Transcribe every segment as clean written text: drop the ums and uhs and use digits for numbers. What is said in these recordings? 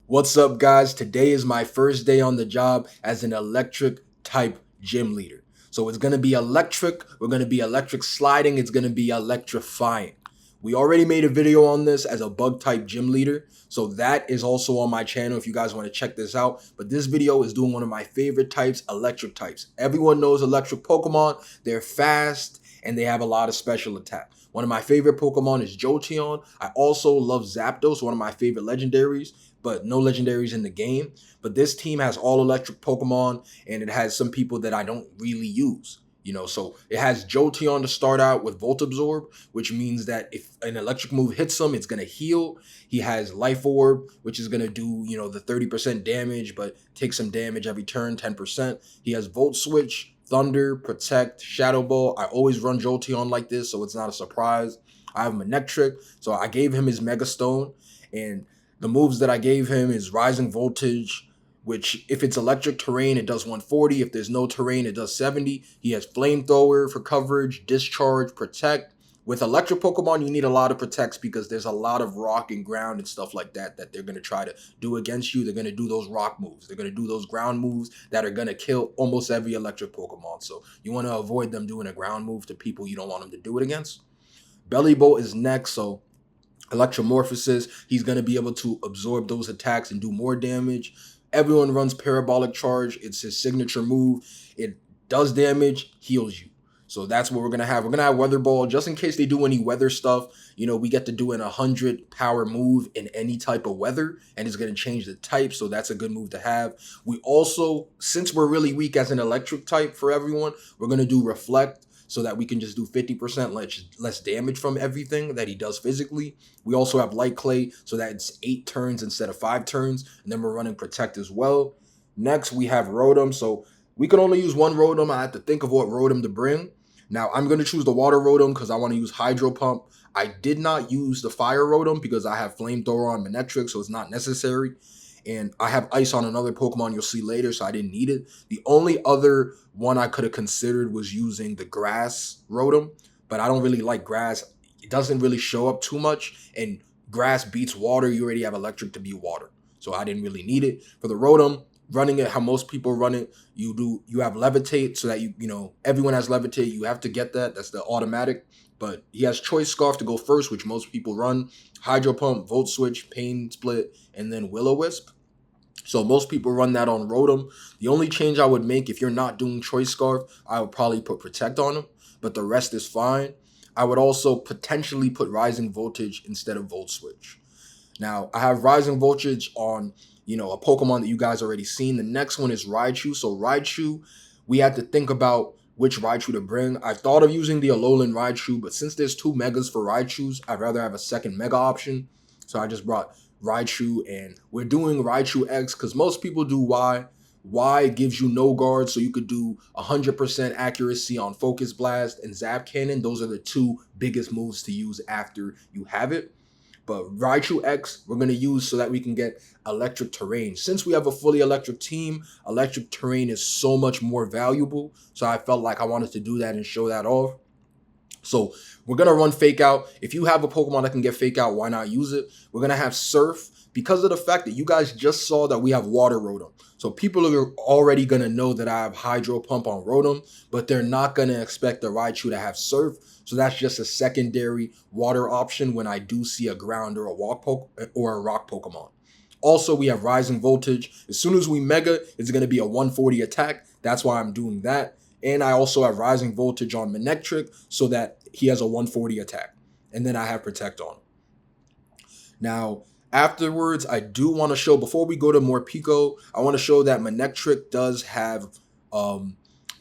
What's up, guys? Today is my first day on the job as an electric type gym leader. So it's going to be electric. We're going to be electric sliding. It's going to be electrifying. We already made a video on this as a bug type gym leader. So that is also on my channel if you guys want to check this out. But this video is doing one of my favorite types, electric types. Everyone knows electric Pokemon. They're fast and they have a lot of special attack. One of my favorite Pokemon is Jolteon. I also love Zapdos, one of my favorite legendaries, but no legendaries in the game. But this team has all electric Pokemon, and it has some people that I don't really use. So it has Jolteon to start out with Volt Absorb, which means that if an electric move hits him, it's going to heal. He has Life Orb, which is going to do, the 30% damage, but take some damage every turn, 10%. He has Volt Switch, Thunder, Protect, Shadow Ball. I always run Jolteon like this, so it's not a surprise. I have Manectric, so I gave him his Mega Stone, and the moves that I gave him is Rising Voltage, which if it's electric terrain, it does 140. If there's no terrain, it does 70. He has Flamethrower for coverage, Discharge, Protect. With electric Pokemon, you need a lot of protects because there's a lot of rock and ground and stuff like that they're going to try to do against you. They're going to do those rock moves. They're going to do those ground moves that are going to kill almost every electric Pokemon. So you want to avoid them doing a ground move to people you don't want them to do it against. Belly Bolt is next, so Electromorphosis, he's going to be able to absorb those attacks and do more damage. Everyone runs Parabolic Charge. It's his signature move. It does damage, heals you. So that's what we're going to have. We're going to have Weather Ball just in case they do any weather stuff. We get to do an 100 power move in any type of weather, and it's going to change the type. So that's a good move to have. We also, since we're really weak as an electric type for everyone, we're going to do Reflect so that we can just do 50% less damage from everything that he does physically. We also have Light Clay, so that it's 8 turns instead of 5 turns, and then we're running Protect as well. Next, we have Rotom, so we can only use one Rotom. I have to think of what Rotom to bring. Now, I'm going to choose the Water Rotom because I want to use Hydro Pump. I did not use the Fire Rotom because I have Flamethrower on Manectric, so it's not necessary. And I have Ice on another Pokemon you'll see later, so I didn't need it. The only other one I could have considered was using the Grass Rotom, but I don't really like Grass. It doesn't really show up too much, and Grass beats Water. You already have Electric to beat Water, so I didn't really need it. For the Rotom, running it how most people run it, you have Levitate, so that everyone has Levitate. You have to get that. That's the automatic. But he has Choice Scarf to go first, which most people run. Hydro Pump, Volt Switch, Pain Split, and then Will-O-Wisp. So most people run that on Rotom. The only change I would make, if you're not doing Choice Scarf, I would probably put Protect on him, but the rest is fine. I would also potentially put Rising Voltage instead of Volt Switch. Now, I have Rising Voltage on, a Pokemon that you guys already seen. The next one is Raichu. So Raichu, we had to think about which Raichu to bring. I thought of using the Alolan Raichu, but since there's 2 Megas for Raichus, I'd rather have a second Mega option. So I just brought Raichu, and we're doing Raichu X because most people do Y. Y gives you no guard, so you could do 100% accuracy on Focus Blast and Zap Cannon. Those are the 2 biggest moves to use after you have it. But Raichu X, we're going to use so that we can get electric terrain. Since we have a fully electric team, electric terrain is so much more valuable. So I felt like I wanted to do that and show that off. So we're going to run Fake Out. If you have a Pokemon that can get Fake Out, why not use it? We're going to have Surf because of the fact that you guys just saw that we have Water Rotom. So people are already going to know that I have Hydro Pump on Rotom, but they're not going to expect the Raichu to have Surf. So that's just a secondary water option when I do see a ground or a rock Pokemon. Also, we have Rising Voltage. As soon as we Mega, it's going to be a 140 attack. That's why I'm doing that. And I also have Rising Voltage on Manectric so that he has a 140 attack. And then I have Protect on. Now, afterwards, I do want to show, before we go to Morpeko, I want to show that Manectric does have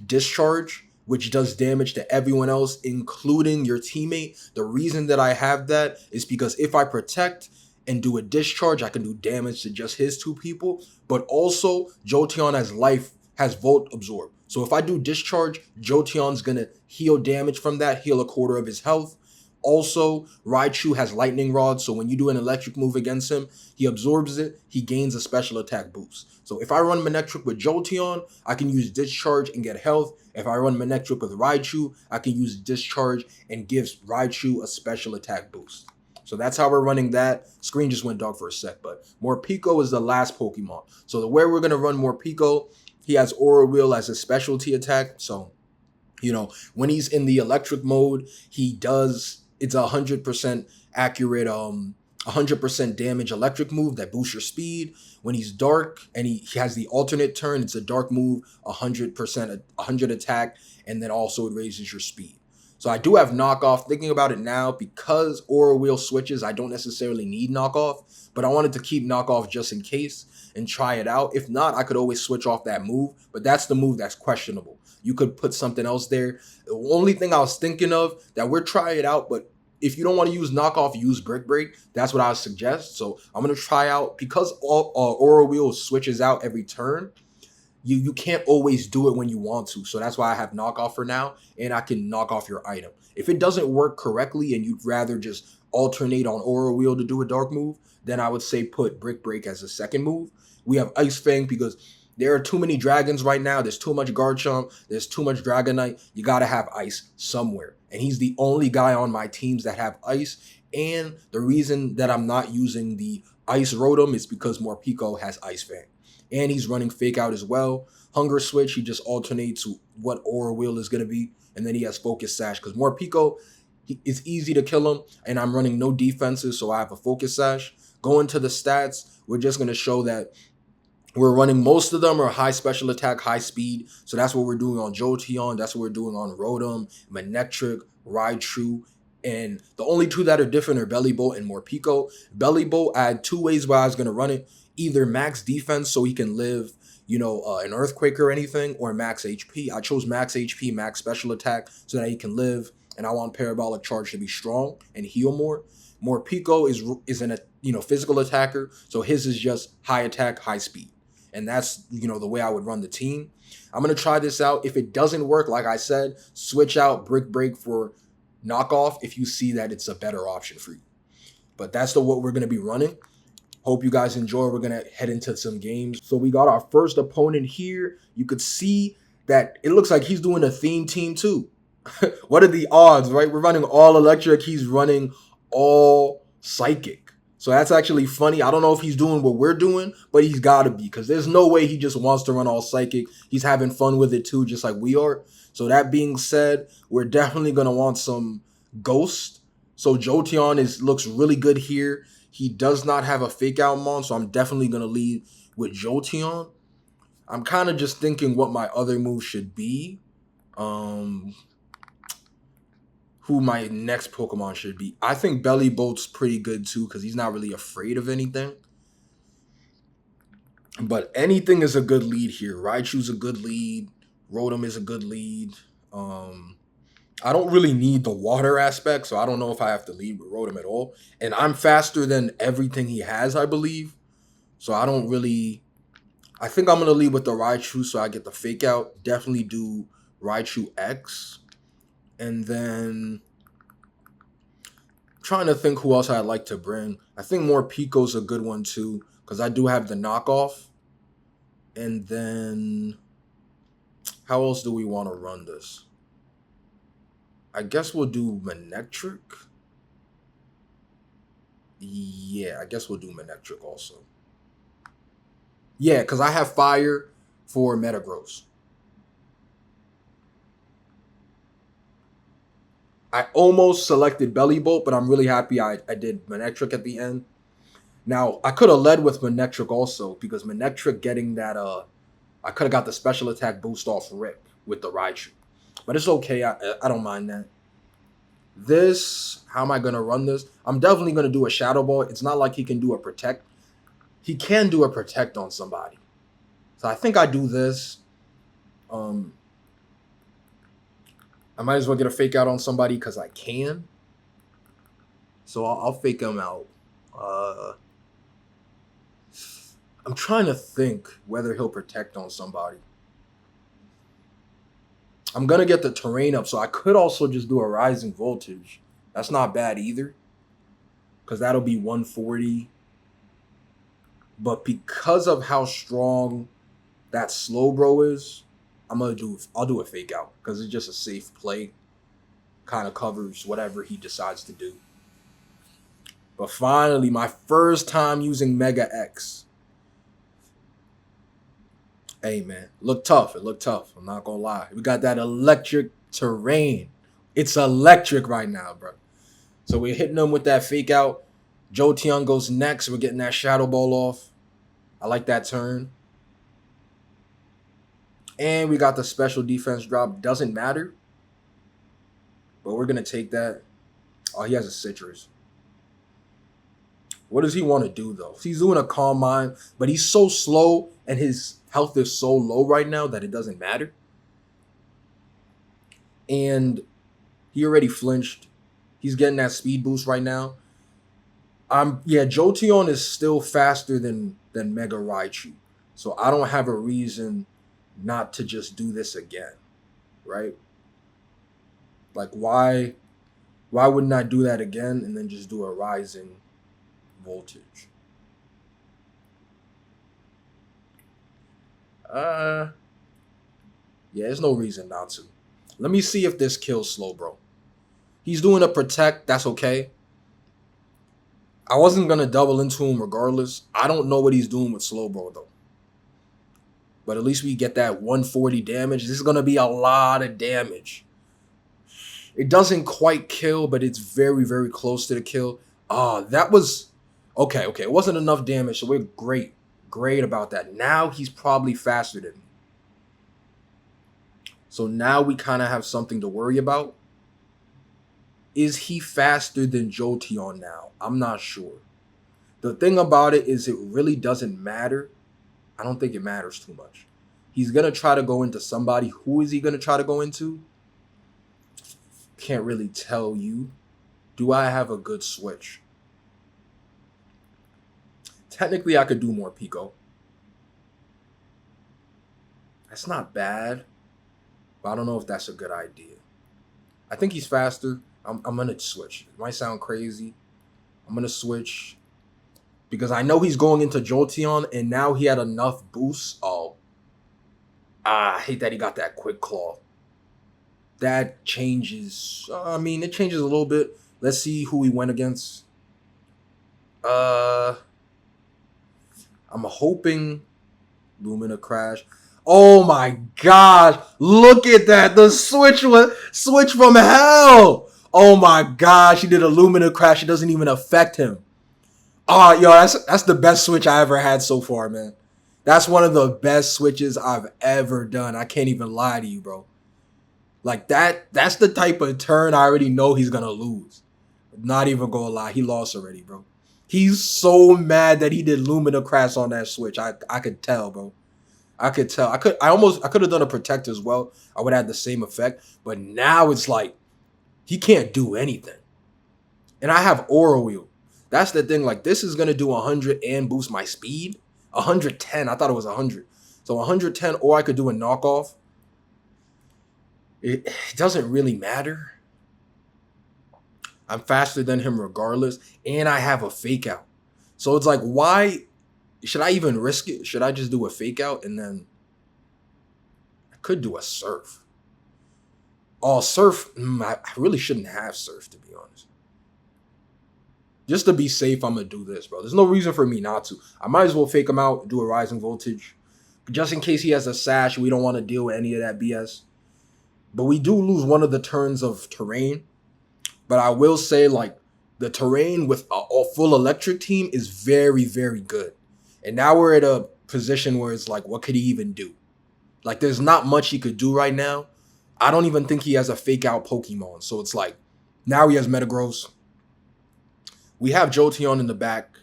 Discharge, which does damage to everyone else, including your teammate. The reason that I have that is because if I Protect and do a Discharge, I can do damage to just his 2 people. But also, Jolteon has Volt Absorb. So if I do Discharge, Jolteon's going to heal damage from that, heal a quarter of his health. Also, Raichu has Lightning Rod, so when you do an electric move against him, he absorbs it, he gains a special attack boost. So if I run Manectric with Jolteon, I can use Discharge and get health. If I run Manectric with Raichu, I can use Discharge and give Raichu a special attack boost. So that's how we're running that. Screen just went dark for a sec, but Morpeko is the last Pokemon. So the way we're gonna run Morpeko, he has Aura Wheel as a specialty attack. So when he's in the electric mode, he does it's 100% accurate 100% damage electric move that boosts your speed. When he's dark and he has the alternate turn, it's a dark move, 100% 100 attack, and then also it raises your speed. So I do have knockoff. Thinking about it now, because Aura Wheel switches, I don't necessarily need knockoff, but I wanted to keep knockoff just in case and try it out. If not, I could always switch off that move, but that's the move that's questionable. You could put something else there. The only thing I was thinking of that we're trying it out, but if you don't want to use knockoff, use Brick Break. That's what I would suggest. So I'm gonna try out because Aura Wheel switches out every turn. You can't always do it when you want to. So that's why I have knockoff for now, and I can knock off your item. If it doesn't work correctly and you'd rather just alternate on Aura Wheel to do a dark move, then I would say put Brick Break as a second move. We have Ice Fang because there are too many dragons right now. There's too much Garchomp. There's too much Dragonite. You got to have ice somewhere. And he's the only guy on my teams that have ice. And the reason that I'm not using the Ice Rotom is because Morpeko has Ice Fang. And he's running Fake Out as well. Hunger Switch, he just alternates what Aura Wheel is going to be. And then he has Focus Sash. Because Morpeko, it's easy to kill him. And I'm running no defenses, so I have a Focus Sash. Going to the stats, we're just going to show that we're running, most of them are high special attack, high speed. So that's what we're doing on Jolteon. That's what we're doing on Rotom, Manectric, Raichu. And the only two that are different are Bellybolt and Morpeko. Bellybolt, I had two ways where I was going to run it. Either max defense so he can live, an earthquake or anything, or max HP. I chose max HP, max special attack so that he can live. And I want Parabolic Charge to be strong and heal more. Morpeko is an physical attacker. So his is just high attack, high speed. And that's, the way I would run the team. I'm going to try this out. If it doesn't work, like I said, switch out Brick Break for knockoff if you see that it's a better option for you. But that's what we're going to be running. Hope you guys enjoy. We're going to head into some games. So we got our first opponent here. You could see that it looks like he's doing a theme team too. What are the odds, right? We're running all electric. He's running all psychic. So that's actually funny. I don't know if he's doing what we're doing, but he's got to be, because there's no way he just wants to run all psychic. He's having fun with it too, just like we are. So that being said, we're definitely going to want some Ghost. So Jolteon looks really good here. He does not have a Fake Out Mon, so I'm definitely going to lead with Jolteon. I'm kind of just thinking what my other move should be. Who my next Pokemon should be. I think Bellybolt's pretty good too because he's not really afraid of anything. But anything is a good lead here. Raichu's a good lead. Rotom is a good lead. I don't really need the water aspect, so I don't know if I have to lead with Rotom at all. And I'm faster than everything he has, I believe. So I don't really... I think I'm going to lead with the Raichu so I get the Fake Out. Definitely do Raichu X. And then trying to think who else I'd like to bring. I think Morpeko's a good one too, because I do have the knockoff. And then how else do we want to run this? I guess we'll do Manectric. Yeah, I guess we'll do Manectric also. Yeah, because I have Fire for Metagross. I almost selected Bellybolt, but I'm really happy I did Manectric at the end. Now, I could have led with Manectric also, because Manectric getting that, I could have got the special attack boost off Rip with the Raichu. But it's okay, I don't mind that. This, how am I going to run this? I'm definitely going to do a Shadow Ball. It's not like he can do a Protect. He can do a Protect on somebody. So I think I do this. I might as well get a Fake Out on somebody because I can. So I'll fake him out. I'm trying to think whether he'll Protect on somebody. I'm going to get the terrain up, so I could also just do a Rising Voltage. That's not bad either, because that'll be 140. But because of how strong that Slowbro is, I'll do a Fake Out, because it's just a safe play. Kind of covers whatever he decides to do. But finally, my first time using Mega X. Hey man, look tough. It looked tough. I'm not gonna lie. We got that electric terrain. It's electric right now, bro. So we're hitting them with that fake out. Joe Tion goes next. We're getting that shadow ball off. I like that turn. And we got the special defense drop. Doesn't matter. But we're going to take that. Oh, he has a citrus. What does he want to do, though? He's doing a calm mind, but he's so slow and his health is so low right now that it doesn't matter. And he already flinched. He's getting that speed boost right now. Jotion is still faster than Mega Raichu. So I don't have a reason not to just do this again, right? Like why wouldn't I do that again and then just do a rising voltage? There's no reason not to. Let me see if this kills Slowbro. He's doing a protect, that's okay. I wasn't gonna double into him regardless. I don't know what he's doing with Slowbro though. But at least we get that 140 damage. This is gonna be a lot of damage. It doesn't quite kill, but it's very, very close to the kill. That was okay. It wasn't enough damage, so we're great about that. Now he's probably faster than me. So now we kind of have something to worry about. Is he faster than Jotion now? I'm not sure. The thing about it is it really doesn't matter. I don't think it matters too much. He's going to try to go into somebody. Who is he going to try to go into? Can't really tell you. Do I have a good switch? Technically, I could do more Pico. That's not bad. But I don't know if that's a good idea. I think he's faster. I'm going to switch. It might sound crazy. I'm going to switch. Because I know he's going into Jolteon, and now he had enough boosts. I hate that he got that quick claw. That changes. It changes a little bit. Let's see who he went against. I'm hoping Lumina Crash. Oh my gosh. Look at that. The switch from hell. Oh my gosh. He did a Lumina Crash. It doesn't even affect him. That's the best switch I ever had so far, man. That's one of the best switches I've ever done. I can't even lie to you, bro. Like that's the type of turn I already know he's gonna lose. Not even gonna lie, he lost already, bro. He's so mad that he did Lumina Crash on that switch. I could tell, bro. I could tell. I could have done a protect as well. I would have had the same effect. But now it's like he can't do anything. And I have Aura Wheel. That's the thing. Like, this is going to do 100 and boost my speed. 110. I thought it was 100. So 110, or I could do a knockoff. It doesn't really matter. I'm faster than him regardless. And I have a fake out. So it's like, why should I even risk it? Should I just do a fake out and then I could do a surf? Oh, surf. I really shouldn't have surf, to be honest. Just to be safe, I'm going to do this, bro. There's no reason for me not to. I might as well fake him out, do a rising voltage. Just in case he has a sash, we don't want to deal with any of that BS. But we do lose one of the turns of terrain. But I will say, like, the terrain with a full electric team is very, very good. And now we're at a position where it's like, what could he even do? Like, there's not much he could do right now. I don't even think he has a fake out Pokemon. So it's like, now he has Metagross. We have Jolteon in the back.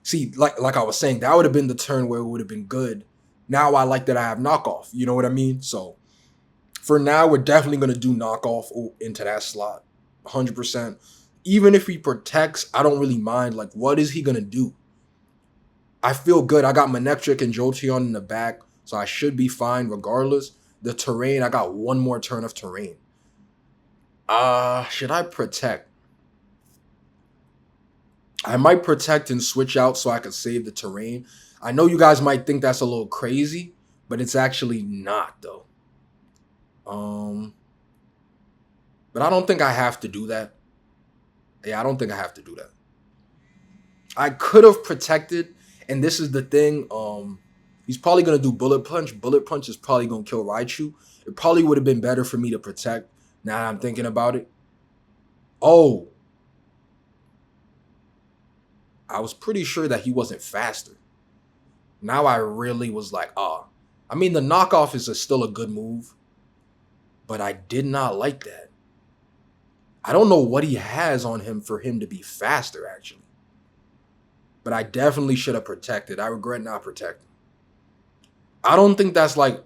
See, like I was saying, that would have been the turn where it would have been good. Now I like that I have knockoff. You know what I mean? So for now, we're definitely going to do knockoff into that slot. 100%. Even if he protects, I don't really mind. Like, what is he going to do? I feel good. I got Manectric and Jolteon in the back, so I should be fine regardless. The terrain, I got one more turn of terrain. Should I protect? I might protect and switch out so I can save the terrain. I know you guys might think that's a little crazy, but it's actually not, though. But I don't think I have to do that. Yeah, I don't think I have to do that. I could have protected, and this is the thing. He's probably gonna do bullet punch. Bullet punch is probably gonna kill Raichu. It probably would have been better for me to protect. Now that I'm thinking about it. Oh, I was pretty sure that he wasn't faster. Now I really was like, ah. I mean, the knockoff is still a good move, but I did not like that. I don't know what he has on him for him to be faster, actually. But I definitely should have protected. I regret not protecting. I don't think that's like,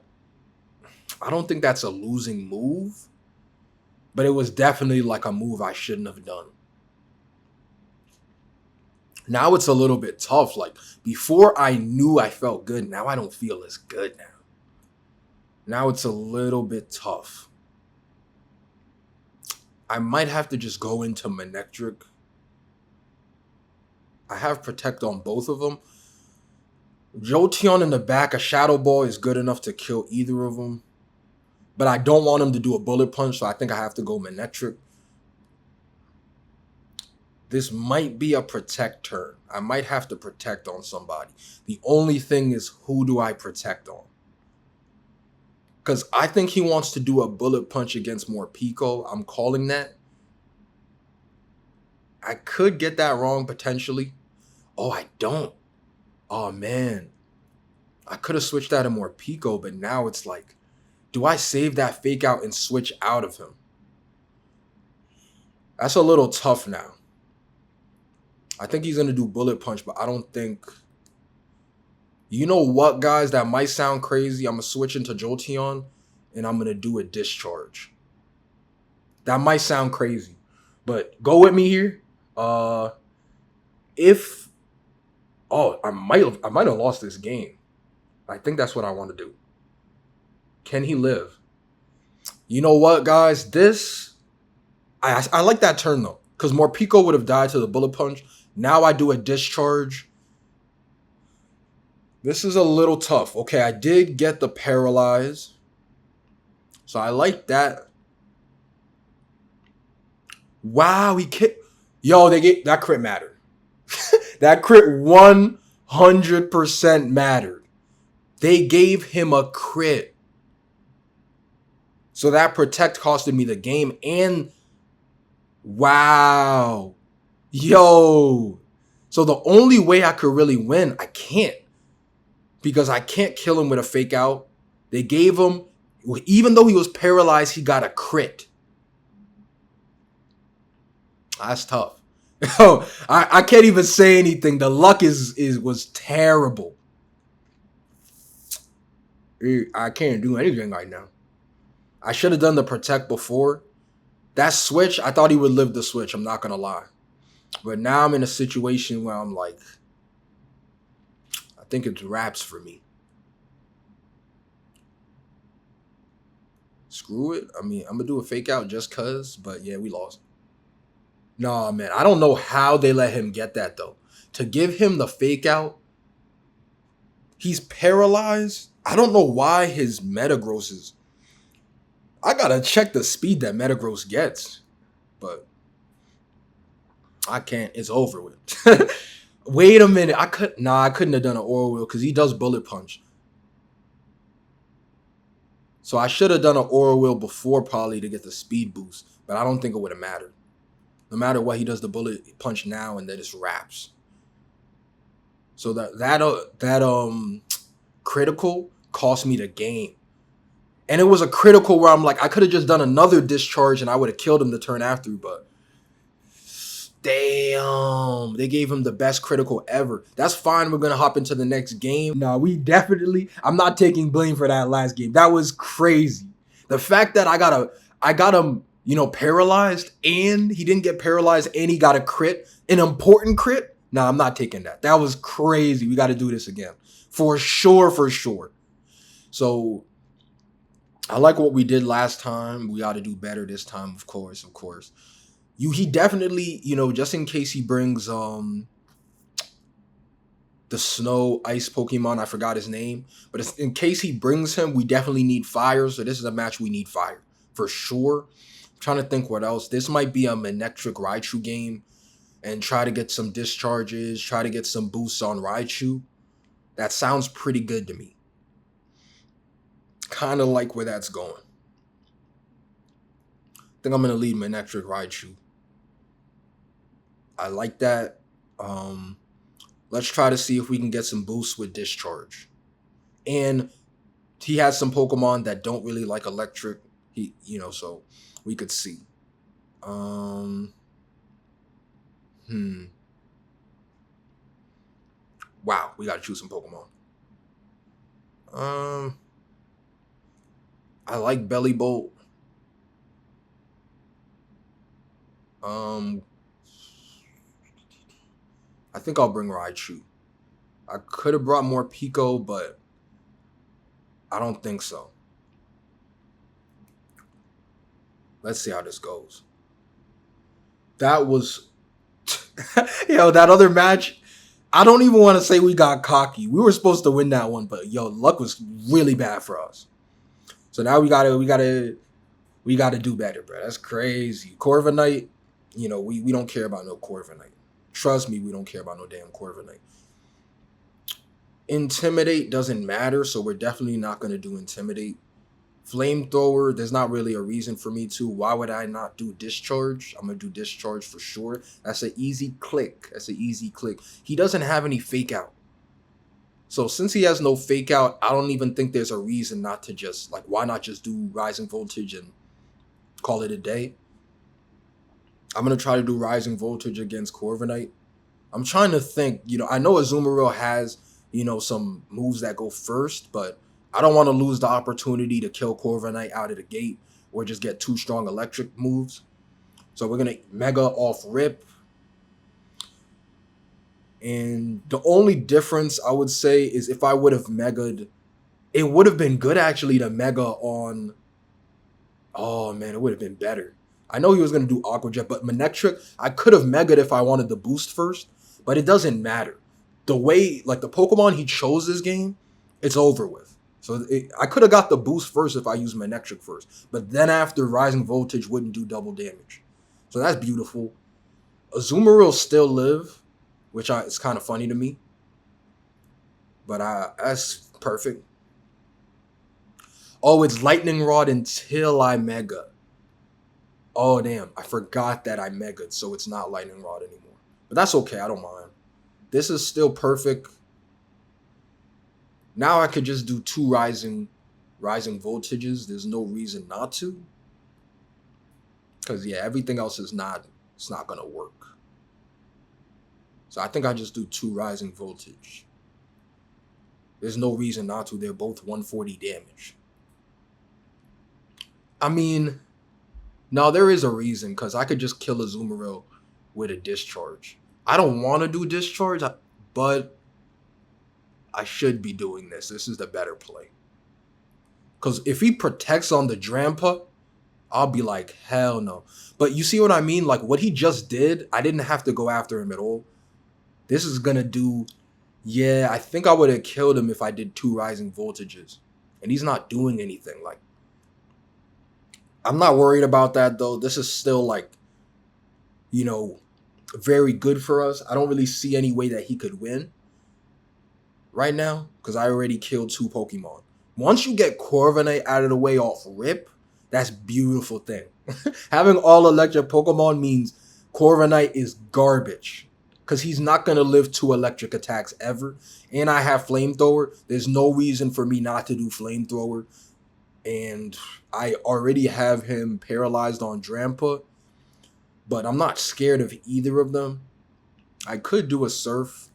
I don't think that's a losing move, but it was definitely like a move I shouldn't have done. Now it's a little bit tough. Like before I knew I felt good. Now I don't feel as good now. Now it's a little bit tough. I might have to just go into Manectric. I have Protect on both of them. Jolteon in the back, a Shadow Ball is good enough to kill either of them. But I don't want him to do a Bullet Punch, so I think I have to go Manectric. This might be a Protect turn. I might have to Protect on somebody. The only thing is, who do I Protect on? Because I think he wants to do a Bullet Punch against Morpeko. I'm calling that. I could get that wrong, potentially. Oh, I don't. Oh, man. I could have switched that to Morpeko, but now it's like, do I save that Fake Out and switch out of him? That's a little tough now. I think he's going to do Bullet Punch, but I don't think... You know what, guys? That might sound crazy. I'm going to switch into Jolteon, and I'm going to do a Discharge. That might sound crazy, but go with me here. If... Oh, I might have lost this game. I think that's what I want to do. Can he live? You know what, guys? This... I like that turn, though, because Morpeko would have died to the Bullet Punch. Now I do a Discharge. This is a little tough. Okay, I did get the Paralyze. So I like that. Wow, he kicked. Yo, that crit mattered. That crit 100% mattered. They gave him a crit. So that Protect costed me the game. And wow. Yo. So the only way I could really win, I can't. Because I can't kill him with a Fake Out. They gave him, even though he was paralyzed, he got a crit. That's tough. I can't even say anything. The luck was terrible. I can't do anything right now. I should have done the Protect before. That switch, I thought he would live the switch. I'm not going to lie. But now I'm in a situation where I'm like, I think it's wraps for me. Screw it. I mean, I'm going to do a Fake Out just because. But yeah, we lost. Nah, man. I don't know how they let him get that, though. To give him the Fake Out, he's paralyzed. I don't know why his Metagross is... I got to check the speed that Metagross gets. But I can't. It's over with. Wait a minute. I couldn't have done an Aura Wheel because he does Bullet Punch. So I should have done an Aura Wheel before probably to get the speed boost. But I don't think it would have mattered. No matter what, he does the Bullet Punch now and then it's wraps. So that critical cost me the game. And it was a critical where I'm like, I could have just done another Discharge and I would have killed him the turn after, but damn, they gave him the best critical ever. That's fine. We're going to hop into the next game. Nah, I'm not taking blame for that last game. That was crazy. The fact that I got him, paralyzed and he didn't get paralyzed and he got a crit, an important crit. Nah, I'm not taking that. That was crazy. We got to do this again. For sure. So I like what we did last time. We got to do better this time, of course. He definitely, just in case he brings the snow ice Pokemon, I forgot his name, but in case he brings him, we definitely need fire. So this is a match we need fire for sure. I'm trying to think what else. This might be a Manectric Raichu game, and try to get some discharges, try to get some boosts on Raichu. That sounds pretty good to me. Kind of like where that's going. I think I'm going to lead Manectric Raichu. I like that. Let's try to see if we can get some boosts with Discharge. And he has some Pokemon that don't really like electric. So we could see. Wow, we gotta choose some Pokemon. I like Belly Bolt. I think I'll bring Raichu. I could have brought more Pico, but I don't think so. Let's see how this goes. That was... that other match, I don't even want to say we got cocky. We were supposed to win that one, but luck was really bad for us. So now we gotta do better, bro. That's crazy. Corviknight, we don't care about no Corviknight. Trust me, we don't care about no damn Corviknight. Intimidate doesn't matter, so we're definitely not going to do Intimidate. Flamethrower, there's not really a reason for me to. Why would I not do Discharge? I'm going to do Discharge for sure. That's an easy click. He doesn't have any Fake Out. So since he has no Fake Out, I don't even think there's a reason not to just, why not just do Rising Voltage and call it a day? I'm going to try to do Rising Voltage against Corviknight. I'm trying to think, I know Azumarill has, some moves that go first, but I don't want to lose the opportunity to kill Corviknight out of the gate or just get 2 strong electric moves. So we're going to Mega off rip. And the only difference I would say is if I would have Mega'd, it would have been good actually to Mega on... Oh man, it would have been better. I know he was going to do Aqua Jet, but Manectric, I could have Mega'd if I wanted the boost first, but it doesn't matter. The way, the Pokemon he chose this game, it's over with. So I could have got the boost first if I used Manectric first, but then after Rising Voltage wouldn't do double damage. So that's beautiful. Azumarill still live, which it's kind of funny to me, but that's perfect. Oh, it's Lightning Rod until I Mega. Oh, damn. I forgot that I Mega'd, so it's not Lightning Rod anymore. But that's okay. I don't mind. This is still perfect. Now I could just do 2 rising voltages. There's no reason not to. Because, everything else is it's not going to work. So I think I just do 2 rising voltage. There's no reason not to. They're both 140 damage. I mean... No, there is a reason, because I could just kill Azumarill with a Discharge. I don't want to do Discharge, but I should be doing this. This is the better play. Because if he protects on the Drampa, I'll be like, hell no. But you see what I mean? What he just did, I didn't have to go after him at all. This is going to do... Yeah, I think I would have killed him if I did 2 rising voltages. And he's not doing anything. I'm not worried about that, though. This is still, very good for us. I don't really see any way that he could win right now because I already killed 2 Pokemon. Once you get Corviknight out of the way off rip, that's a beautiful thing. Having all electric Pokemon means Corviknight is garbage because he's not going to live 2 electric attacks ever. And I have Flamethrower. There's no reason for me not to do Flamethrower. And I already have him paralyzed on Drampa. But I'm not scared of either of them. I could do a Surf.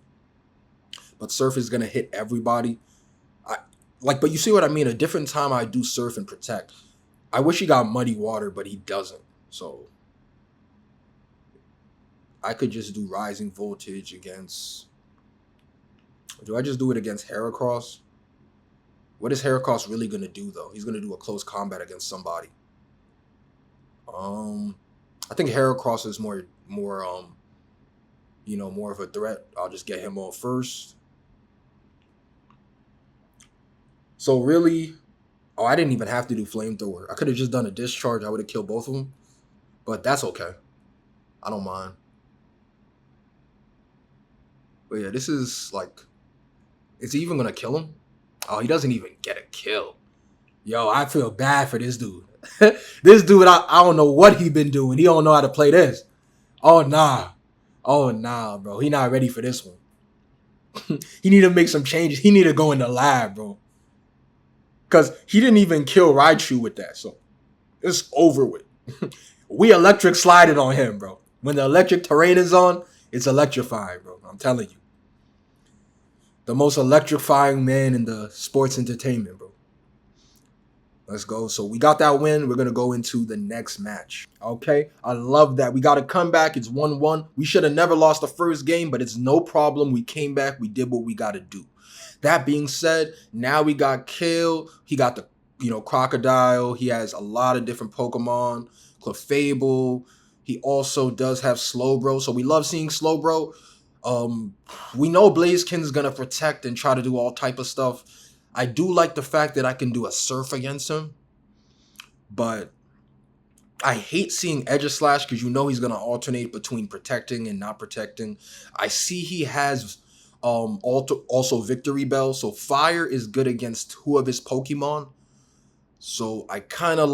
But Surf is going to hit everybody. But you see what I mean? A different time I do Surf and Protect. I wish he got Muddy Water, but he doesn't. So I could just do Rising Voltage against... Do I just do it against Heracross? What is Heracross really going to do, though? He's going to do a close combat against somebody. I think Heracross is more of a threat. I'll just get him on first. So really... Oh, I didn't even have to do Flamethrower. I could have just done a Discharge. I would have killed both of them. But that's okay. I don't mind. But yeah, this is like, is he even gonna kill him? Oh, he doesn't even get a kill. Yo, I feel bad for this dude. This dude, I don't know what he been doing. He don't know how to play this. Oh nah. Oh nah, bro. He not ready for this one. He need to make some changes. He need to go in the lab, bro. Cause he didn't even kill Raichu with that. So it's over with. We electric slided on him, bro. When the electric terrain is on, it's electrifying, bro. I'm telling you. The most electrifying man in the sports entertainment, bro. Let's go. So we got that win. We're going to go into the next match. Okay. I love that. We got to come back. It's 1-1. We should have never lost the first game, but it's no problem. We came back. We did what we got to do. That being said, now we got Kale. He got the, Crocodile. He has a lot of different Pokemon. Clefable. He also does have Slowbro. So we love seeing Slowbro. We know Blaziken's going to protect and try to do all type of stuff. I do like the fact that I can do a surf against him, but I hate seeing Edgeslash because he's going to alternate between protecting and not protecting. I see he has also Victory Bell, so fire is good against two of his Pokemon. So I do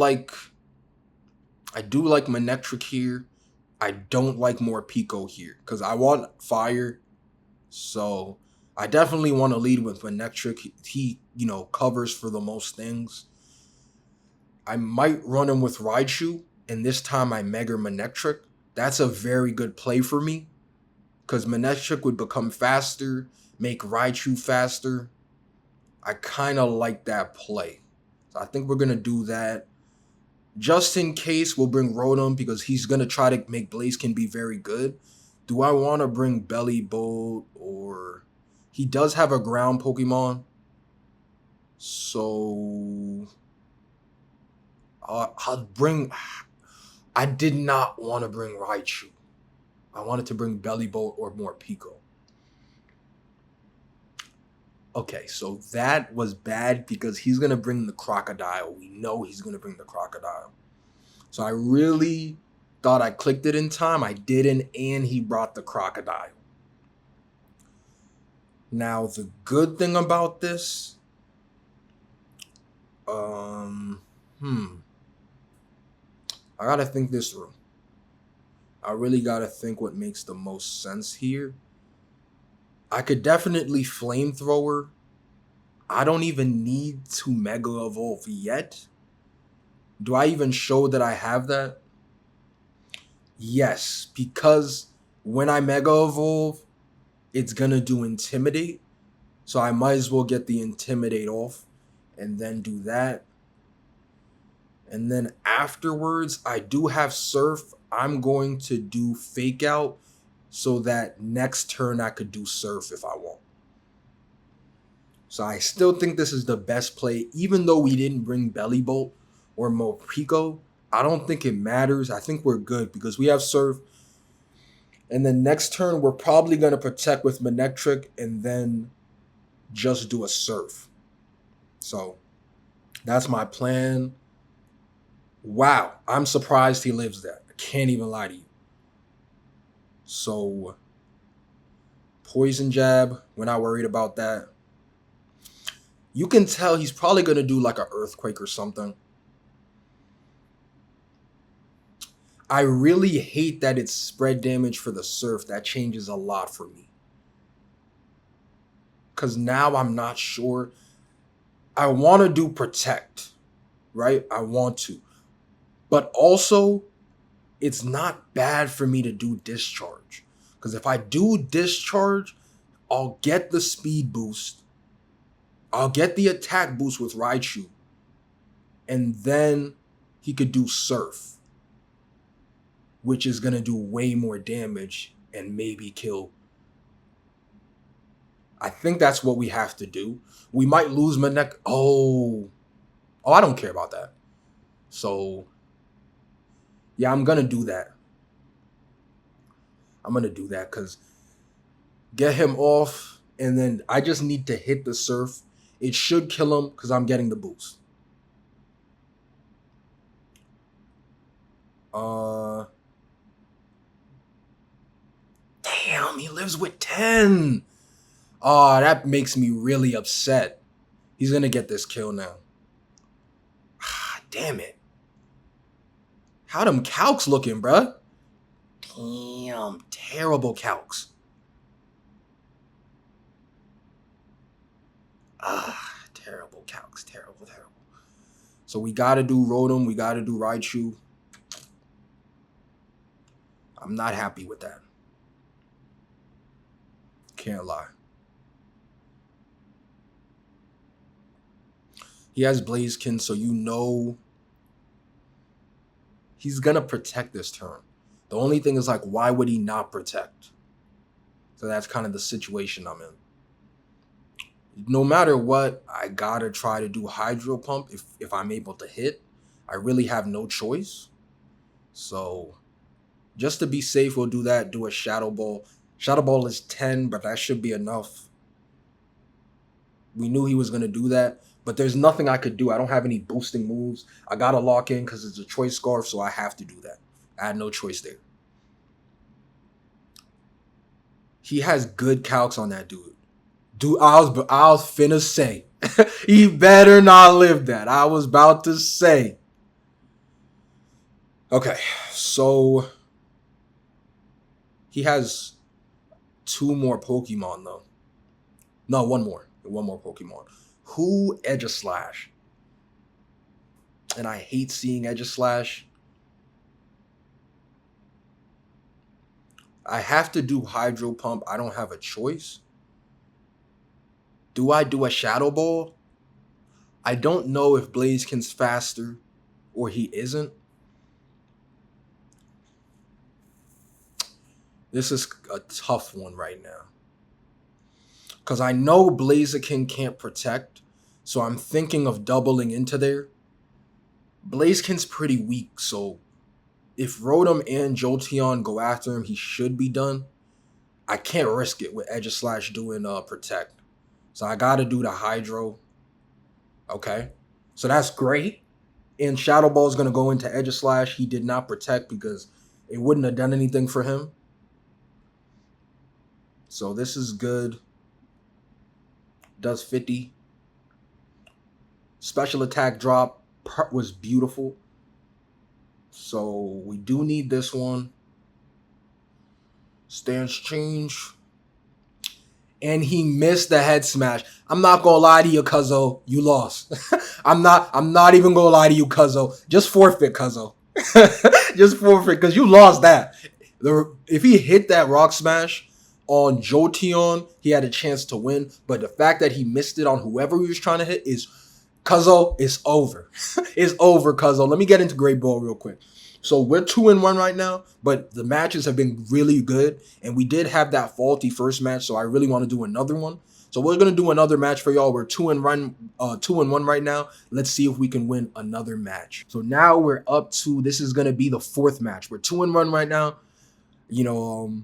like Manectric here. I don't like Morpeko here because I want fire. So I definitely want to lead with Manectric. He, covers for the most things. I might run him with Raichu, and this time I Mega Manectric. That's a very good play for me, because Manectric would become faster, make Raichu faster. I kind of like that play. So I think we're going to do that. Just in case, we'll bring Rotom, because he's going to try to make Blaziken be very good. Do I want to bring Bellibolt, or... He does have a ground Pokemon. So... I'll bring... I did not want to bring Raichu. I wanted to bring Bellibolt or Morpeko. Okay, so that was bad because he's going to bring the Crocodile. We know he's going to bring the Crocodile. So I really thought I clicked it in time. I didn't, and he brought the Crocodile. Now, the good thing about this... I gotta think this through. I really gotta think what makes the most sense here. I could definitely Flamethrower. I don't even need to Mega Evolve yet. Do I even show that I have that? Yes, because when I Mega Evolve, it's gonna do Intimidate. So I might as well get the Intimidate off and then do that. And then afterwards, I do have Surf. I'm going to do Fake Out so that next turn I could do Surf if I want. So I still think this is the best play. Even though we didn't bring Bellibolt or Morpeko, I don't think it matters. I think we're good because we have Surf. And then next turn, we're probably going to protect with Manectric and then just do a Surf. So that's my plan. Wow, I'm surprised he lives that. I can't even lie to you. So, Poison Jab, we're not worried about that. You can tell he's probably going to do like an Earthquake or something. I really hate that it's spread damage for the Surf. That changes a lot for me. Because now I'm not sure. I want to do Protect, right? I want to. But also, it's not bad for me to do Discharge. Because if I do Discharge, I'll get the speed boost. I'll get the attack boost with Raichu. And then he could do Surf, which is going to do way more damage and maybe kill. I think that's what we have to do. We might lose Manek. Oh, I don't care about that. So... yeah, I'm going to do that. I'm going to do that because get him off, and then I just need to hit the Surf. It should kill him because I'm getting the boost. Damn, he lives with 10. Oh, that makes me really upset. He's gonna get this kill now. Ah, damn it. How them calcs looking, bruh? Damn, terrible calcs. Ah, terrible calcs, terrible, terrible. So we gotta do Rotom, we gotta do Raichu. I'm not happy with that. Can't lie. He has Blaziken, so you know he's gonna protect this turn. The only thing is like, why would he not protect? So that's kind of the situation I'm in. No matter what, I gotta try to do Hydro Pump if I'm able to hit. I really have no choice. So just to be safe, we'll do that. Do a Shadow Ball. Shadow Ball is 10, but that should be enough. We knew he was gonna do that, but there's nothing I could do. I don't have any boosting moves. I gotta lock in because it's a Choice Scarf, so I have to do that. I had no choice there. He has good calcs on that dude. Dude, I was finna say, he better not live that. I was about to say. Okay, so he has 2 more Pokemon though. No, one more Pokemon. Who Edge-a-Slash? And I hate seeing Edge-a-Slash. I have to do Hydro Pump. I don't have a choice. Do I do a Shadow Ball? I don't know if Blaziken's faster or he isn't. This is a tough one right now. Because I know Blaziken can't protect, so I'm thinking of doubling into there. Blaziken's pretty weak, so if Rotom and Jolteon go after him, he should be done. I can't risk it with Edge-a-Slash doing protect. So I gotta do the Hydro. Okay. So that's great. And Shadow Ball is gonna go into Edge-a-Slash. He did not protect because it wouldn't have done anything for him. So this is good. Does 50. Special attack drop was beautiful. So we do need this one. Stance change. And he missed the head smash. I'm not gonna lie to you, Cuzzo. You lost. I'm not even gonna lie to you, Cuzzo. Just forfeit, Cuzzo. Just forfeit, because you lost that. If he hit that rock smash on Jolteon, he had a chance to win. But the fact that he missed it on whoever he was trying to hit is, Cuzzo, it's over. It's over, Cuzzo. Let me get into Great Ball real quick. So we're 2-1 right now, but the matches have been really good. And we did have that faulty first match, so I really want to do another one. So we're gonna do another match for y'all. We're 2-1 right now. Let's see if we can win another match. So now we're up to, this is gonna be the 4th match. We're 2-1 right now. You know,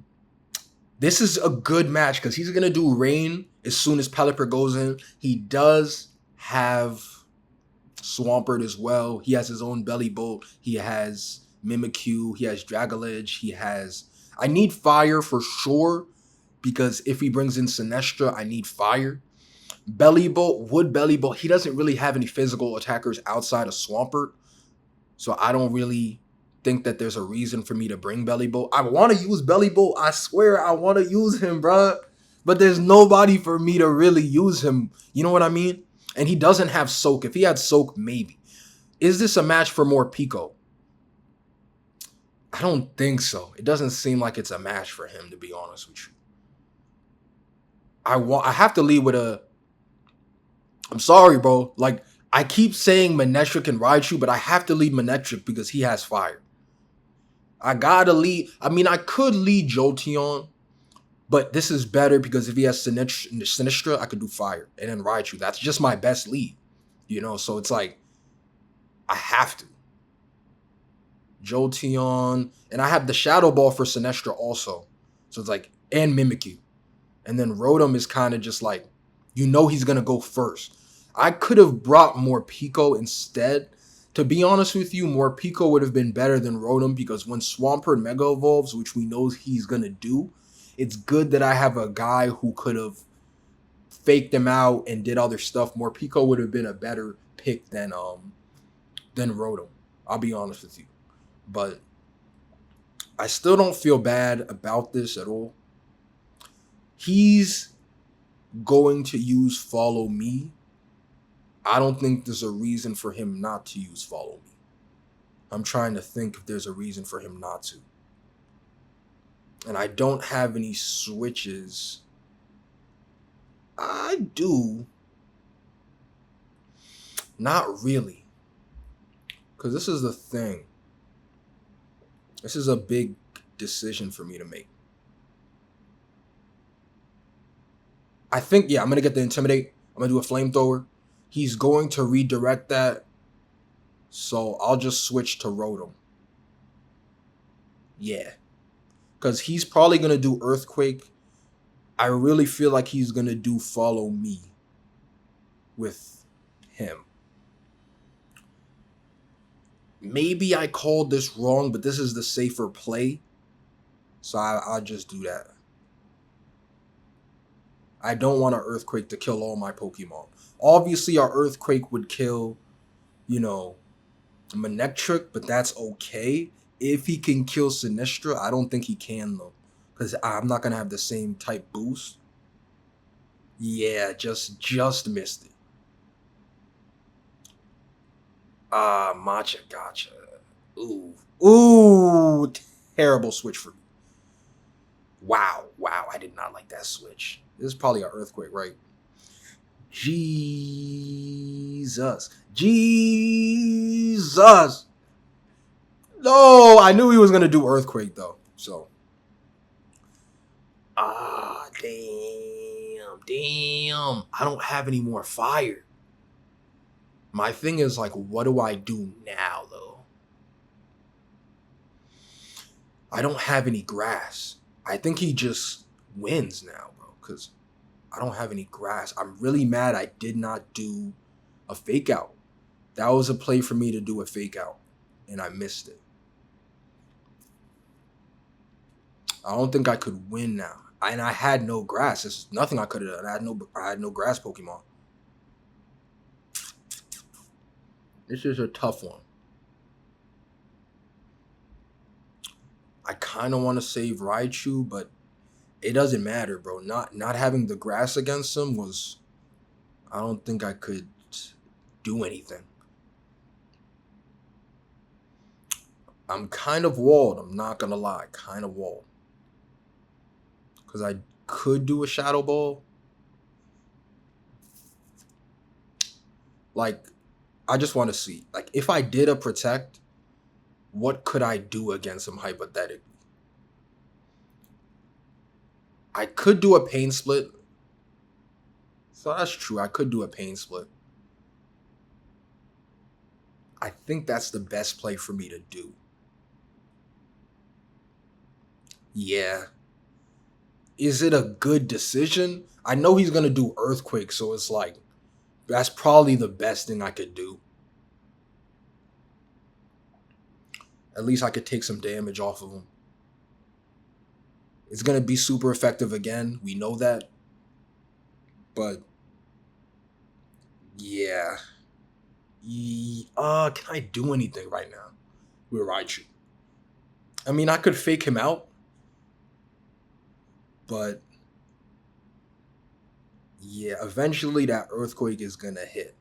this is a good match because he's gonna do Rain as soon as Pelipper goes in. He does have Swampert as well. He has his own Belly Bolt. He has Mimikyu. He has Dragalge. He has... I need Fire for sure because if he brings in Sinestro, I need Fire. Belly Bolt, Wood Belly Bolt. He doesn't really have any physical attackers outside of Swampert. So I don't really think that there's a reason for me to bring Belly Bolt. I want to use Belly Bolt. I swear I want to use him, bruh. But there's nobody for me to really use him. You know what I mean? And he doesn't have Soak. If he had Soak, maybe. Is this a match for more Pico? I don't think so. It doesn't seem like it's a match for him, to be honest with you. I have to lead with a... I'm sorry, bro. Like, I keep saying Manectric and Raichu, but I have to lead Manectric because he has Fire. I gotta lead... I mean, I could lead Jolteon, but this is better because if he has Sinistcha, I could do Fire. And then Raichu. That's just my best lead. You know, so it's like, I have to. Jolteon. And I have the Shadow Ball for Sinestro also. So it's like, and Mimikyu. And then Rotom is kind of just like, you know he's going to go first. I could have brought Morpeko instead. To be honest with you, Morpeko would have been better than Rotom because when Swampert Mega Evolves, which we know he's going to do, it's good that I have a guy who could have faked him out and did other stuff more, Pico would have been a better pick than Rotom. I'll be honest with you. But I still don't feel bad about this at all. He's going to use Follow Me. I don't think there's a reason for him not to use Follow Me. I'm trying to think if there's a reason for him not to. And I don't have any switches. I do. Not really. Because this is the thing. This is a big decision for me to make. I think, yeah, I'm going to get the Intimidate. I'm going to do a Flamethrower. He's going to redirect that. So I'll just switch to Rotom. Yeah. Because he's probably going to do Earthquake. I really feel like he's going to do Follow Me with him. Maybe I called this wrong, but this is the safer play. So I'll just do that. I don't want an Earthquake to kill all my Pokemon. Obviously, our Earthquake would kill, Manectric, but that's okay. If he can kill Sinistra, I don't think he can, though. Because I'm not going to have the same type boost. Yeah, just missed it. Matcha Gotcha. Ooh, terrible switch for me. Wow, I did not like that switch. This is probably an Earthquake, right? Jesus. No, I knew he was going to do Earthquake, though. So. Damn. I don't have any more fire. My thing is, like, what do I do now, though? I don't have any grass. I think he just wins now, bro, because I don't have any grass. I'm really mad I did not do a fake out. That was a play for me to do a fake out, and I missed it. I don't think I could win now. And I had no grass. There's nothing I could have done. I had no grass Pokemon. This is a tough one. I kind of want to save Raichu, but it doesn't matter, bro. Not having the grass against him was... I don't think I could do anything. I'm kind of walled. I'm not going to lie. Kind of walled. Because I could do a Shadow Ball. Like, I just want to see. Like, if I did a Protect, what could I do against him hypothetically? I could do a Pain Split. So that's true. I could do a Pain Split. I think that's the best play for me to do. Yeah. Is it a good decision? I know he's going to do Earthquake, so it's like, that's probably the best thing I could do. At least I could take some damage off of him. It's going to be super effective again. We know that. But, yeah. Can I do anything right now with Raichu? I mean, I could fake him out. But, yeah, eventually that Earthquake is going to hit.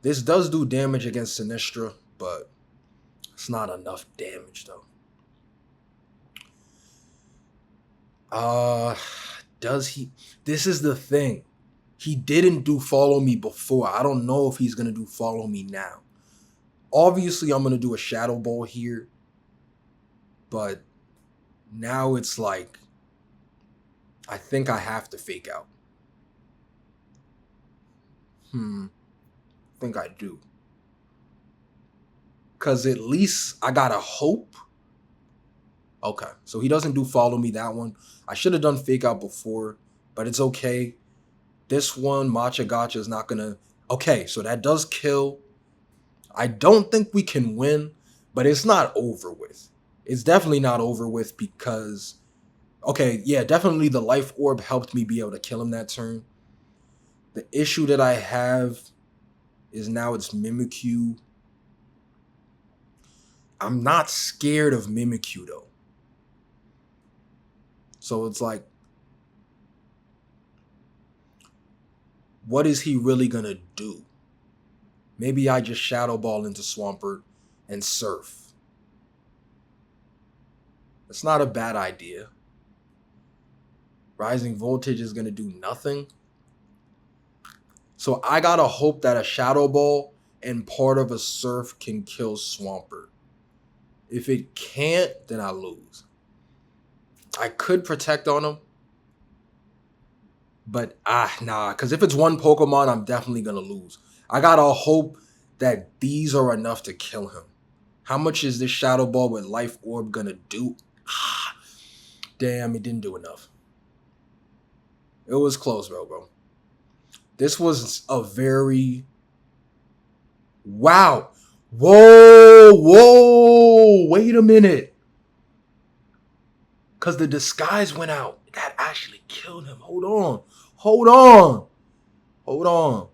This does do damage against Sinistra, but it's not enough damage, though. Does he? This is the thing. He didn't do Follow Me before. I don't know if he's going to do Follow Me now. Obviously, I'm going to do a Shadow Ball here. But now it's like, I think I have to fake out. I think I do. Because at least I got a hope. Okay, so he doesn't do Follow Me, that one. I should have done fake out before, but it's okay. This one, Matcha Gotcha, is not going to... Okay, so that does kill. I don't think we can win, but it's not over with. It's definitely not over with because... Okay, yeah, definitely the Life Orb helped me be able to kill him that turn. The issue that I have is now it's Mimikyu. I'm not scared of Mimikyu though. So it's like, what is he really gonna do? Maybe I just Shadow Ball into Swampert and Surf. It's not a bad idea. Rising Voltage is gonna do nothing. So I gotta hope that a Shadow Ball and part of a Surf can kill Swampert. If it can't, then I lose. I could protect on him. But nah, because if it's one Pokemon, I'm definitely gonna lose. I gotta hope that these are enough to kill him. How much is this Shadow Ball with Life Orb gonna do? Damn, it didn't do enough. It was close, bro. This was a very... Wow. Whoa, wait a minute. Because the disguise went out. That actually killed him. Hold on, bro.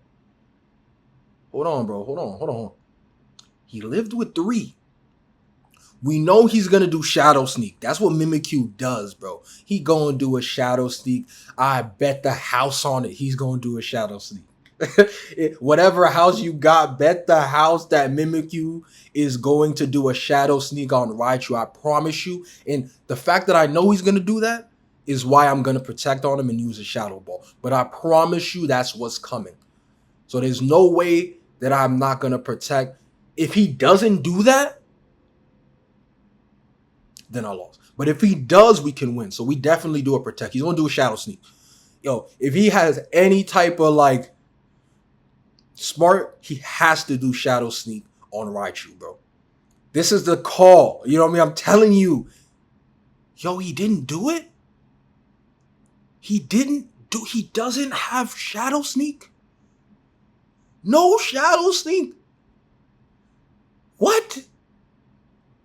He lived with 3. We know he's going to do Shadow Sneak. That's what Mimikyu does, bro. He going to do a Shadow Sneak. I bet the house on it. He's going to do a Shadow Sneak. Whatever house you got, bet the house that Mimikyu is going to do a Shadow Sneak on Raichu. I promise you. And the fact that I know he's going to do that is why I'm going to protect on him and use a Shadow Ball. But I promise you that's what's coming. So there's no way that I'm not going to protect. If he doesn't do that, then I lost. But if he does, we can win. So we definitely do a protect. He's going to do a Shadow Sneak. Yo, if he has any type of like smart, he has to do Shadow Sneak on Raichu, bro. This is the call. You know what I mean? I'm telling you. Yo, he didn't do it? He doesn't have Shadow Sneak? No Shadow Sneak? What?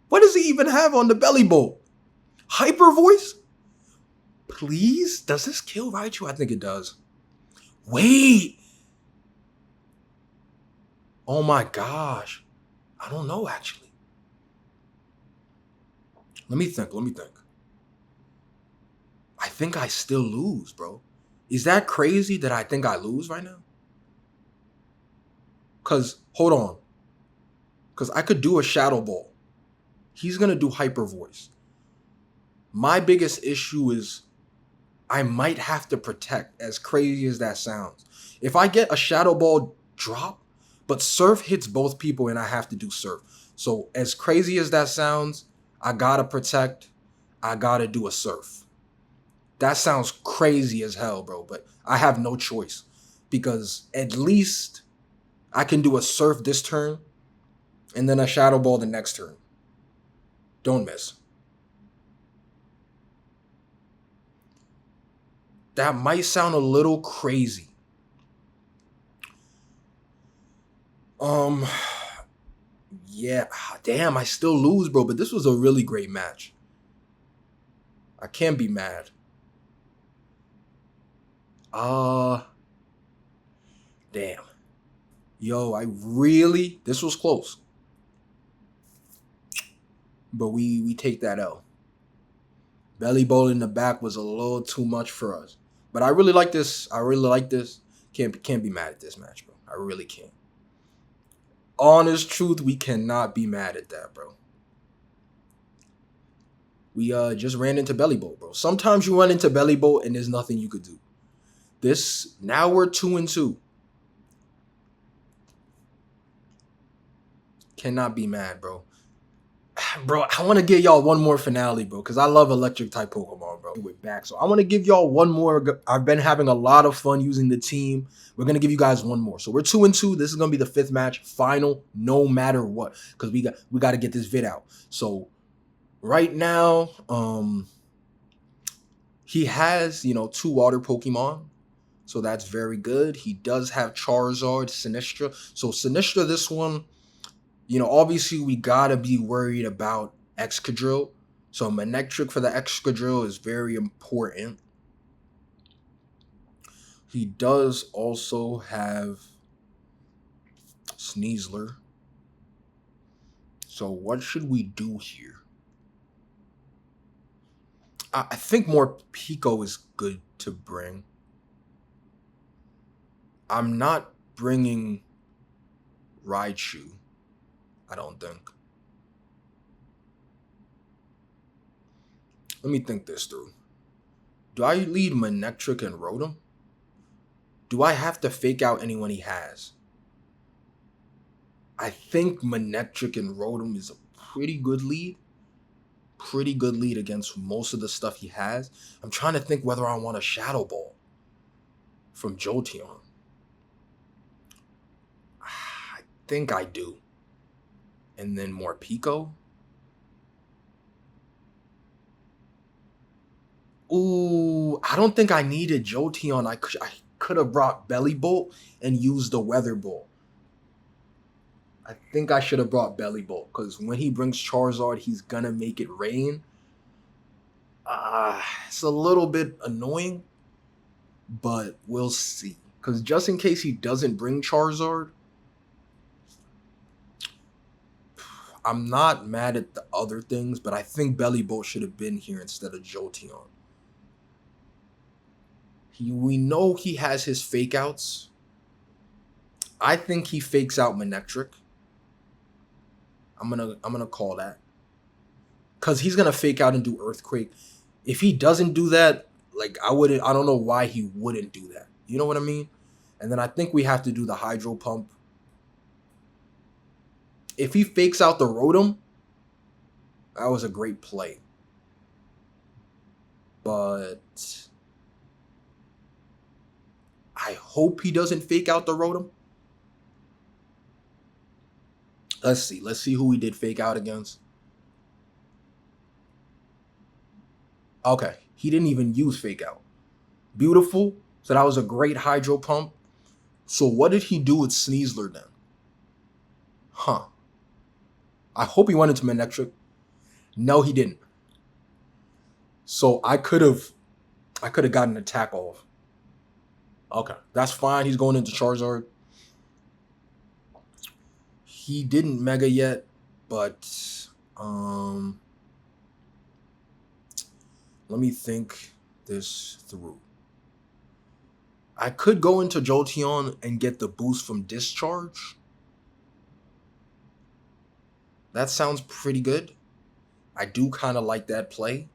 What does he even have on the Belly Bowl? Hyper Voice? Please? Does this kill Raichu? I think it does. Wait. Oh my gosh. I don't know, actually. Let me think. I think I still lose, bro. Is that crazy that I think I lose right now? Because, hold on. Because I could do a Shadow Ball. He's going to do Hyper Voice. My biggest issue is I might have to protect, as crazy as that sounds. If I get a Shadow Ball drop, but Surf hits both people and I have to do Surf. So as crazy as that sounds, I got to protect. I got to do a Surf. That sounds crazy as hell, bro, but I have no choice. Because at least I can do a Surf this turn and then a Shadow Ball the next turn. Don't miss. That might sound a little crazy. Yeah, damn, I still lose, bro, but this was a really great match. I can't be mad. Damn. Yo, this was close. But we take that L. Belly Bowl in the back was a little too much for us. But I really like this. Can't be mad at this match, bro. I really can't. Honest truth, we cannot be mad at that, bro. We just ran into Belly Bowl, bro. Sometimes you run into Belly Bowl and there's nothing you could do. Now we're 2-2. Cannot be mad, bro. Bro, I want to give y'all one more finale, bro, because I love electric type Pokemon, bro. We're back. So I want to give y'all one more. I've been having a lot of fun using the team. We're going to give you guys one more. So we're 2-2. This is going to be the 5th match, final, no matter what, because we got to get this vid out. So right now, he has, 2 water Pokemon. So that's very good. He does have Charizard, Sinistra. So Sinistra, this one, obviously we gotta be worried about Excadrill. So Manectric for the Excadrill is very important. He does also have Sneasler. So what should we do here? I think more Pico is good to bring. I'm not bringing Raichu, I don't think. Let me think this through. Do I lead Manectric and Rotom? Do I have to fake out anyone he has? I think Manectric and Rotom is a pretty good lead. Pretty good lead against most of the stuff he has. I'm trying to think whether I want a Shadow Ball from Jolteon. I think I do. And then more Pico. Ooh, I don't think I needed Jolteon. I could have brought Belly Bolt and used the Weather Ball. I think I should have brought Belly Bolt because when he brings Charizard, he's gonna make it rain. It's a little bit annoying, but we'll see. Because just in case he doesn't bring Charizard, I'm not mad at the other things, but I think Belly Bolt should have been here instead of Jolteon. We know he has his fake outs. I think he fakes out Manectric. I'm gonna call that. Cause he's gonna fake out and do Earthquake. If he doesn't do that, like I don't know why he wouldn't do that. You know what I mean? And then I think we have to do the Hydro Pump. If he fakes out the Rotom, that was a great play. But I hope he doesn't fake out the Rotom. Let's see. Let's see who he did fake out against. Okay. He didn't even use fake out. Beautiful. So that was a great Hydro Pump. So what did he do with Sneasler then? Huh. I hope he went into Manectric. No, he didn't. So I could have gotten an attack off. Okay. That's fine. He's going into Charizard. He didn't Mega yet, but let me think this through. I could go into Jolteon and get the boost from Discharge. That sounds pretty good. I do kind of like that play.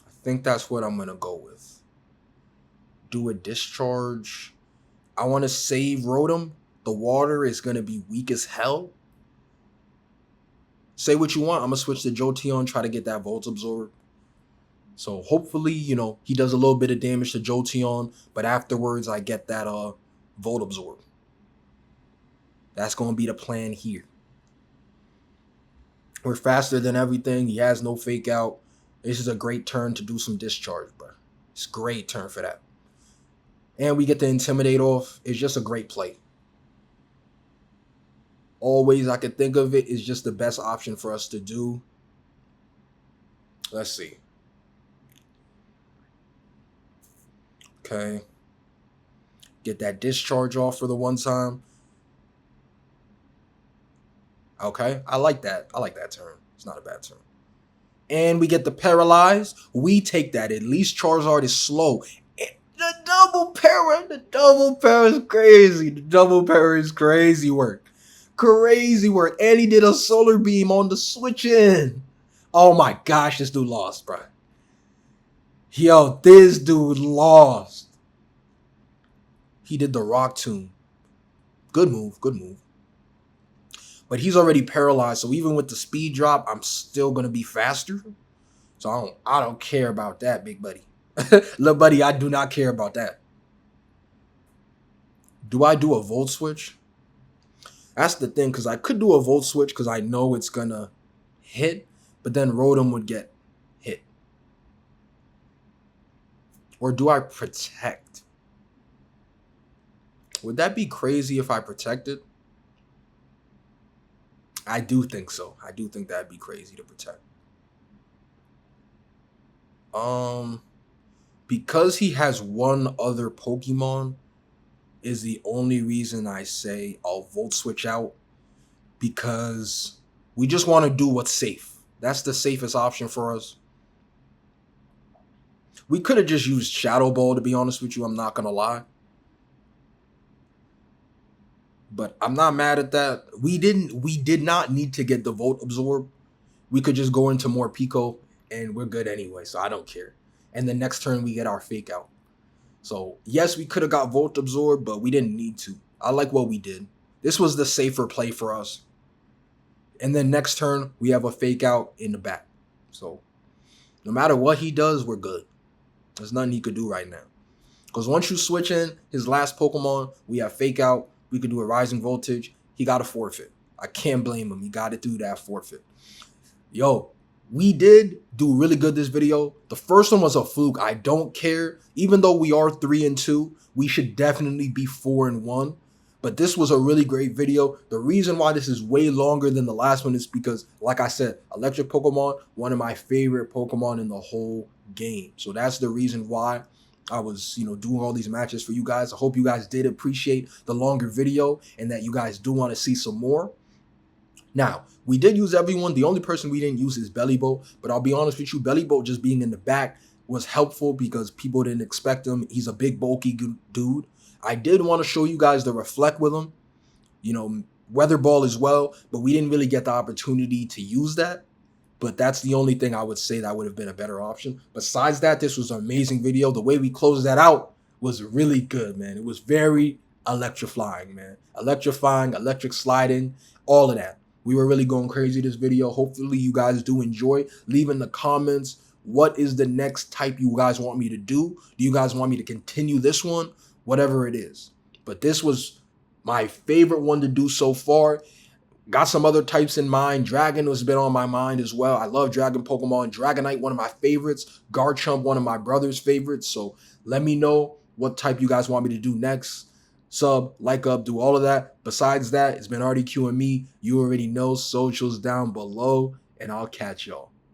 I think that's what I'm going to go with. Do a Discharge. I want to save Rotom. The water is going to be weak as hell. Say what you want. I'm going to switch to Jolteon, try to get that Volt Absorb. So hopefully, he does a little bit of damage to Jolteon, but afterwards I get that Volt Absorb. That's going to be the plan here. We're faster than everything. He has no fake out. This is a great turn to do some Discharge, bro. It's a great turn for that. And we get the Intimidate off. It's just a great play. Always I could think of it is just the best option for us to do. Let's see. Okay. Get that Discharge off for the one time. Okay. I like that. I like that turn. It's not a bad turn. And we get the Paralyze. We take that. At least Charizard is slow. The double para is crazy. The double para is crazy work. Crazy work. And he did a Solar Beam on the switch in. Oh my gosh, this dude lost, bro. Yo, this dude lost. He did the Rock Tomb. Good move, good move. But he's already paralyzed, so even with the speed drop, I'm still gonna be faster. So I don't care about that, big buddy. Little buddy, I do not care about that. Do I do a Volt Switch? That's the thing, because I could do a Volt Switch because I know it's gonna hit, but then Rotom would get hit. Or do I protect? Would that be crazy if I protected? I do think so. I do think that'd be crazy to protect. Because he has one other Pokemon is the only reason I say I'll Volt Switch out, because we just want to do what's safe. That's the safest option for us. We could have just used Shadow Ball, to be honest with you. I'm not going to lie. But I'm not mad at that. We did not need to get the Volt Absorb. We could just go into more Pico and we're good anyway, so I don't care. And the next turn we get our Fake Out. So yes, we could have got Volt Absorb, but we didn't need to. I like what we did. This was the safer play for us. And then next turn we have a Fake Out in the back. So no matter what he does, we're good. There's nothing he could do right now. Because once you switch in his last Pokemon, we have Fake Out. We could do a Rising Voltage. He got a forfeit. I can't blame him. He got it through that forfeit. Yo, we did do really good this video. The first one was a fluke. I don't care. Even though we are 3-2, we should definitely be 4-1. But this was a really great video. The reason why this is way longer than the last one is because, like I said, Electric Pokemon, one of my favorite Pokemon in the whole game. So that's the reason why I was, doing all these matches for you guys. I hope you guys did appreciate the longer video and that you guys do want to see some more. Now, we did use everyone. The only person we didn't use is Bellybo, but I'll be honest with you, Bellybo just being in the back was helpful because people didn't expect him. He's a big, bulky dude. I did want to show you guys the Reflect with him, Weather Ball as well, but we didn't really get the opportunity to use that. But that's the only thing I would say that would have been a better option. Besides that, this was an amazing video. The way we closed that out was really good, man. It was very electrifying, man. Electrifying, electric sliding, all of that. We were really going crazy this video. Hopefully you guys do enjoy. Leave in the comments, what is the next type you guys want me to do? Do you guys want me to continue this one? Whatever it is. But this was my favorite one to do so far. Got some other types in mind. Dragon has been on my mind as well. I love Dragon Pokemon. Dragonite, one of my favorites. Garchomp, one of my brother's favorites. So let me know what type you guys want me to do next. Sub, like up, do all of that. Besides that, it's been already QME. You already know, socials down below, and I'll catch y'all.